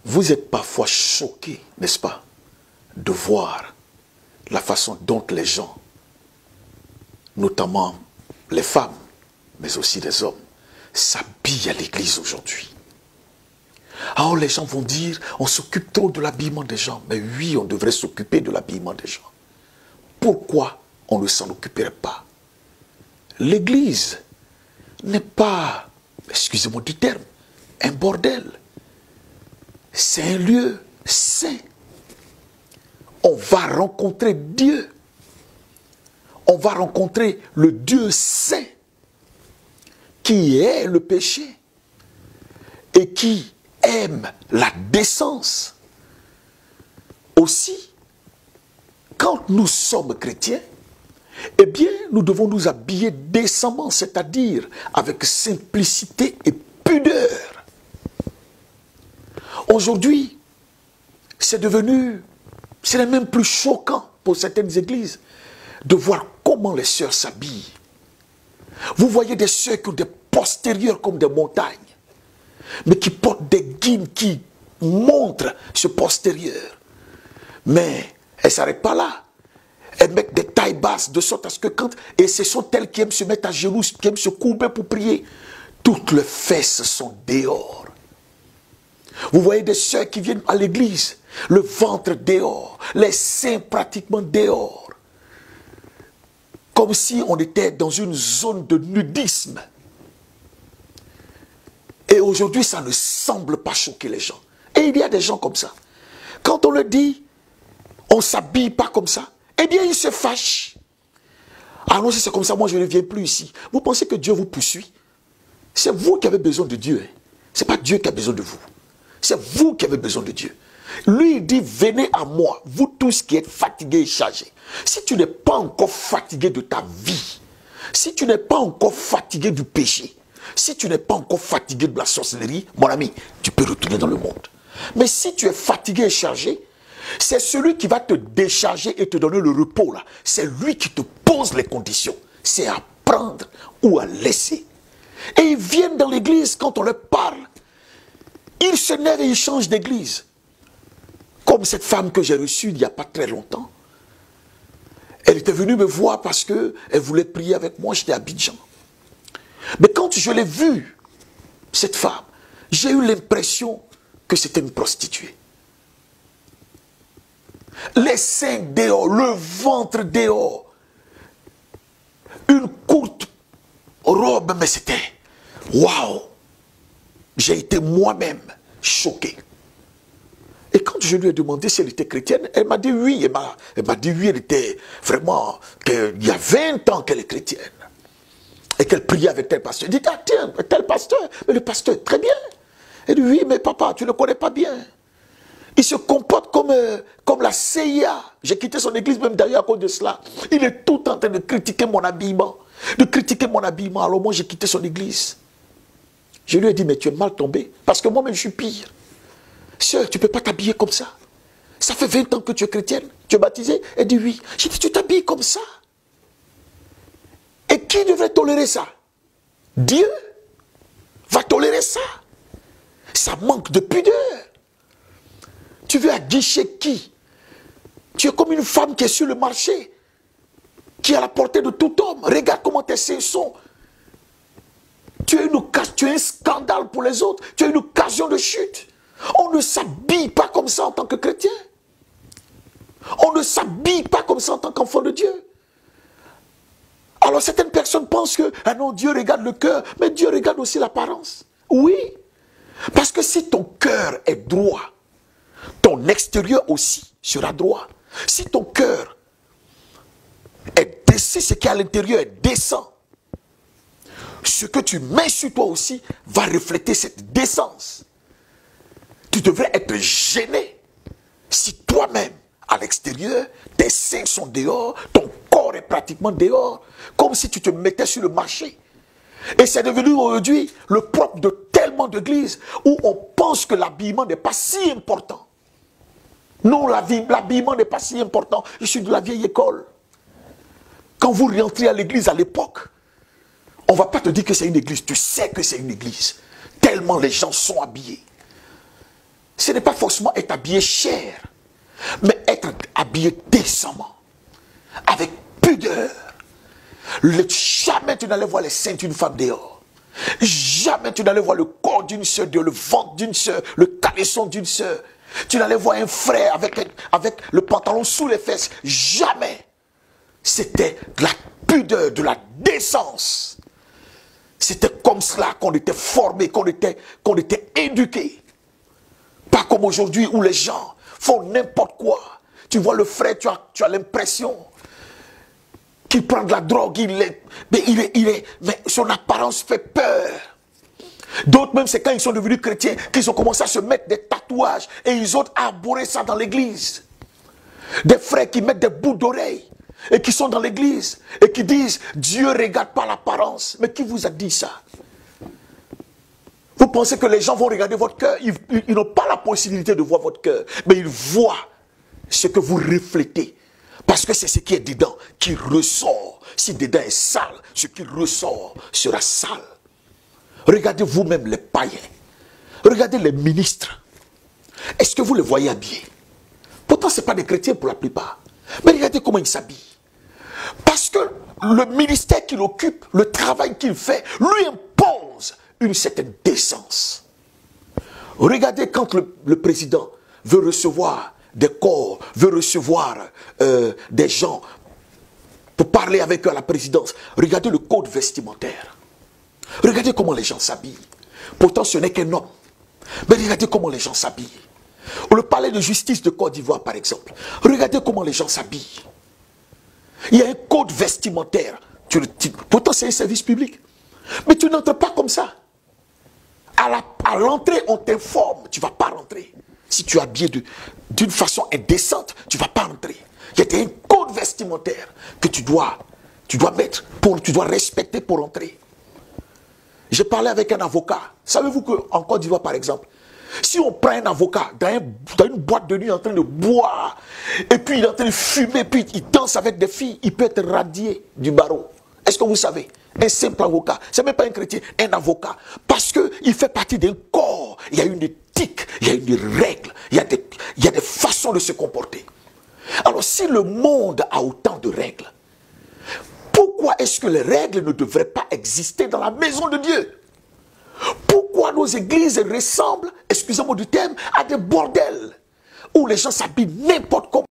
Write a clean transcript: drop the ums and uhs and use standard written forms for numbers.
Vous êtes parfois choqués, n'est-ce pas, de voir la façon dont les gens, notamment les femmes, mais aussi les hommes, s'habillent à l'église aujourd'hui. Alors les gens vont dire, on s'occupe trop de l'habillement des gens. Mais oui, on devrait s'occuper de l'habillement des gens. Pourquoi on ne s'en occuperait pas? L'église n'est pas, excusez-moi du terme, un bordel. C'est un lieu saint. On va rencontrer Dieu. On va rencontrer le Dieu saint qui est le péché et qui aime la décence. Aussi, quand nous sommes chrétiens, eh bien, nous devons nous habiller décemment, c'est-à-dire avec simplicité et pudeur. Aujourd'hui, c'est même plus choquant pour certaines églises de voir comment les sœurs s'habillent. Vous voyez des sœurs qui ont des postérieurs comme des montagnes, mais qui portent des guines qui montrent ce postérieur. Mais elles ne s'arrêtent pas là. Elles mettent des tailles basses de sorte à ce que quand... Et ce sont elles qui aiment se mettre à genoux, qui aiment se courber pour prier. Toutes les fesses sont dehors. Vous voyez des sœurs qui viennent à l'église, le ventre dehors, les seins pratiquement dehors. Comme si on était dans une zone de nudisme. Et aujourd'hui, ça ne semble pas choquer les gens. Et il y a des gens comme ça. Quand on leur dit, on ne s'habille pas comme ça, eh bien, ils se fâchent. Ah non, si c'est comme ça, moi, je ne viens plus ici. Vous pensez que Dieu vous poursuit? C'est vous qui avez besoin de Dieu. Ce n'est pas Dieu qui a besoin de vous. C'est vous qui avez besoin de Dieu. Lui, il dit, venez à moi, vous tous qui êtes fatigués et chargés. Si tu n'es pas encore fatigué de ta vie, si tu n'es pas encore fatigué du péché, si tu n'es pas encore fatigué de la sorcellerie, mon ami, tu peux retourner dans le monde. Mais si tu es fatigué et chargé, c'est celui qui va te décharger et te donner le repos là. C'est lui qui te pose les conditions. C'est à prendre ou à laisser. Et ils viennent dans l'église quand on leur parle. Ils s'énervent et ils changent d'église. Comme cette femme que j'ai reçue il n'y a pas très longtemps. Elle était venue me voir parce qu'elle voulait prier avec moi, j'étais à Abidjan. Mais quand je l'ai vue, cette femme, j'ai eu l'impression que c'était une prostituée. Les seins dehors, le ventre dehors, une courte robe, mais c'était waouh! J'ai été moi-même choqué. Et quand je lui ai demandé si elle était chrétienne, elle m'a dit oui. Elle m'a dit oui, elle était vraiment, qu'il y a 20 ans qu'elle est chrétienne. Et qu'elle priait avec tel pasteur. Elle dit, ah tiens, tel pasteur, mais le pasteur, très bien. Elle dit, oui, mais papa, tu ne le connais pas bien. Il se comporte comme la CIA. J'ai quitté son église même d'ailleurs à cause de cela. Il est tout en train de critiquer mon habillement. De critiquer mon habillement. Alors moi, j'ai quitté son église. Je lui ai dit, mais tu es mal tombé. Parce que moi-même, je suis pire. Sœur, tu ne peux pas t'habiller comme ça. Ça fait 20 ans que tu es chrétienne. Tu es baptisée? Elle dit oui. J'ai dit, tu t'habilles comme ça. Et qui devrait tolérer ça? Dieu va tolérer ça. Ça manque de pudeur. Tu veux aguicher qui? Tu es comme une femme qui est sur le marché, qui est à la portée de tout homme. Regarde comment tes seins sont. Tu es un scandale pour les autres. Tu es une occasion de chute. On ne s'habille pas comme ça en tant que chrétien. On ne s'habille pas comme ça en tant qu'enfant de Dieu. Alors certaines personnes pensent que, ah non, Dieu regarde le cœur, mais Dieu regarde aussi l'apparence. Oui, parce que si ton cœur est droit, ton extérieur aussi sera droit. Si ton cœur est décent, ce qui est à l'intérieur est décent, ce que tu mets sur toi aussi va refléter cette décence. Tu devrais être gêné si toi-même, à l'extérieur, tes seins sont dehors, ton corps est pratiquement dehors, comme si tu te mettais sur le marché. Et c'est devenu aujourd'hui le propre de tellement d'églises où on pense que l'habillement n'est pas si important. Non, l'habillement n'est pas si important. Je suis de la vieille école. Quand vous rentrez à l'église à l'époque, on ne va pas te dire que c'est une église. Tu sais que c'est une église. Tellement les gens sont habillés. ce n'est pas forcément être habillé cher, mais être habillé décemment, avec pudeur. Jamais tu n'allais voir les seins d'une femme dehors. Jamais tu n'allais voir le corps d'une sœur dehors, le ventre d'une sœur, le caleçon d'une sœur. Tu n'allais voir un frère avec le pantalon sous les fesses. Jamais. C'était de la pudeur, de la décence. C'était comme cela qu'on était formé, qu'on était éduqué. Pas comme aujourd'hui où les gens font n'importe quoi. Tu vois le frère, tu as l'impression qu'il prend de la drogue, mais son apparence fait peur. D'autres même, c'est quand ils sont devenus chrétiens qu'ils ont commencé à se mettre des tatouages et ils ont arboré ça dans l'église. Des frères qui mettent des bouts d'oreilles et qui sont dans l'église et qui disent Dieu ne regarde pas l'apparence. Mais qui vous a dit ça? Vous pensez que les gens vont regarder votre cœur? Ils n'ont pas la possibilité de voir votre cœur, mais ils voient ce que vous reflétez. Parce que c'est ce qui est dedans qui ressort. Si dedans est sale, ce qui ressort sera sale. Regardez vous-même les païens. Regardez les ministres. Est-ce que vous les voyez habillés? Pourtant, ce n'est pas des chrétiens pour la plupart. Mais regardez comment ils s'habillent. Parce que le ministère qu'il occupe, le travail qu'il fait, lui impose une certaine décence. Regardez quand le président veut recevoir des corps, veut recevoir des gens pour parler avec eux à la présidence. Regardez le code vestimentaire. Regardez comment les gens s'habillent. Pourtant, ce n'est qu'un homme. Mais regardez comment les gens s'habillent. Le palais de justice de Côte d'Ivoire, par exemple. Regardez comment les gens s'habillent. Il y a un code vestimentaire. Pourtant, c'est un service public. Mais tu n'entres pas comme ça. À l'entrée, on t'informe. Tu ne vas pas rentrer. Si tu es habillé d'une façon indécente, tu ne vas pas rentrer. Il y a un code vestimentaire que tu dois mettre, tu dois respecter pour entrer. J'ai parlé avec un avocat. Savez-vous qu'en Côte d'Ivoire, par exemple, si on prend un avocat dans une boîte de nuit en train de boire, et puis il est en train de fumer, puis il danse avec des filles, il peut être radié du barreau. Est-ce que vous savez? Un simple avocat, ce n'est même pas un chrétien, un avocat. Parce qu'il fait partie d'un corps. Il y a une éthique, il y a une règle, il y a des façons de se comporter. Alors si le monde a autant de règles, pourquoi est-ce que les règles ne devraient pas exister dans la maison de Dieu? Pourquoi nos églises ressemblent, excusez-moi du terme, à des bordels où les gens s'habillent n'importe comment?